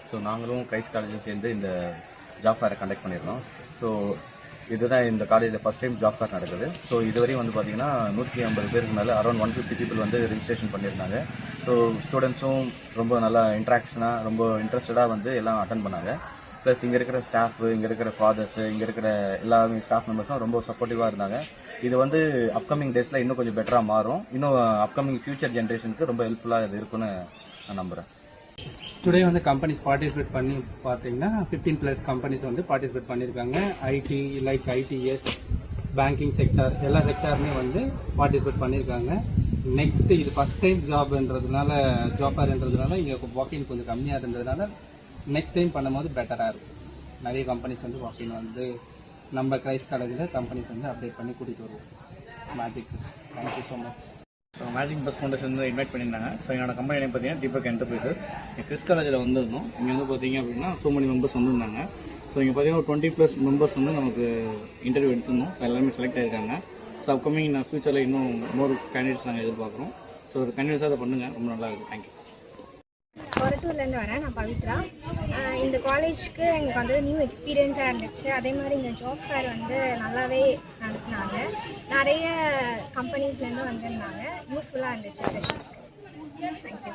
So நாங்களும் Christ காலேஜும் சேர்ந்து இந்த ஜாப் ஃபேரை கண்டக்ட் பண்ணியிருந்தோம். ஸோ இதுதான் இந்த காலேஜில் ஃபஸ்ட் டைம் ஜாப் ஃபேர் நடக்குது. ஸோ இதுவரையும் வந்து பார்த்திங்கன்னா 150 பேருக்கு மேலே அரௌண்ட் 150 பீப்புள் வந்து ரெஜிஸ்ட்ரேஷன் பண்ணியிருந்தாங்க. ஸோ ஸ்டூடெண்ட்ஸும் ரொம்ப நல்லா இன்ட்ராக்ஷனாக ரொம்ப இன்ட்ரெஸ்டடாக வந்து எல்லாம் அட்டன் பண்ணாங்க. ப்ளஸ் இங்கே இருக்கிற ஸ்டாஃபு, இங்கே இருக்கிற ஃபாதர்ஸு, இங்கே இருக்கிற எல்லாமே ஸ்டாஃப் மெம்பர்ஸும் ரொம்ப சப்போர்ட்டிவாக இருந்தாங்க. இது வந்து அப்கமிங் டேஸில் இன்னும் கொஞ்சம் பெட்டராக மாறும். இன்னும் அப்கமிங் ஃபியூச்சர் ஜென்ரேஷனுக்கு ரொம்ப ஹெல்ப்ஃபுல்லாக இது இருக்குன்னு நான் நம்புகிறேன். டுடே வந்து கம்பெனிஸ் பார்ட்டிசிபேட் பண்ணி பார்த்தீங்கன்னா 15+ கம்பெனிஸ் வந்து பார்ட்டிசிபேட் பண்ணியிருக்காங்க. IT like ITES, banking sector, எல்லா செக்டாருமே வந்து பார்ட்டிசிபேட் பண்ணியிருக்காங்க. நெக்ஸ்ட்டு இது ஃபஸ்ட் டைம் ஜாப்ன்றதுனால இங்கே வாக்கின் கொஞ்சம் கம்மியாக இருந்ததுனால நெக்ஸ்ட் டைம் பண்ணும்போது பெட்டராக இருக்கும். நிறைய கம்பெனிஸ் வந்து வாக்கின் வந்து நம்ம கிரைஸ்ட் காலேஜில் கம்பெனிஸ் வந்து அப்டேட் பண்ணி கூட்டிகிட்டு வருவோம். Magic. Thank you so much. Magic bus foundation வந்து இன்வைட் பண்ணியிருந்தாங்க. ஸோ என்னோட கம்பெனி நேம் பார்த்தீங்கன்னா தீபக் என்டர்பிரைசஸ். கிறிஸ்ட் காலேஜில் வந்திருந்தோம். இங்கே வந்து பார்த்தீங்க அப்படின்னா so many மெம்பர்ஸ் வந்திருந்தாங்க. ஸோ இங்கே பார்த்தீங்கன்னா ஒரு 20+ மெம்பர்ஸ் வந்து நமக்கு இன்டர்வியூ எடுத்துருந்தோம். எல்லாருமே செலக்ட் ஆகிருக்காங்க. ஸோ அப்கமிங் நான் ஃபியூச்சரில் இன்னும் மோர் கேண்டிடேட்ஸ் நாங்கள் எதிர்பார்க்குறோம். ஸோ ஒரு கண்டினியூஸாக அதை பண்ணுங்கள், ரொம்ப நல்லா இருக்குது. தேங்க்யூ. கொரட்டூர்லேருந்து வரேன். நான் பவித்ரா. இந்த காலேஜ்க்கு எங்களுக்கு வந்து நியூ எக்ஸ்பீரியன்ஸாக இருந்துச்சு. அதே மாதிரி இந்த ஜாப் ஃபேர் வந்து நல்லாவே நடத்தினாங்க. நிறைய கம்பெனிஸ்லேருந்து வந்திருந்தாங்க. யூஸ்ஃபுல்லாக இருந்துச்சு ஃப்ரெஷர்ஸ்க்கு. தேங்க்யூ.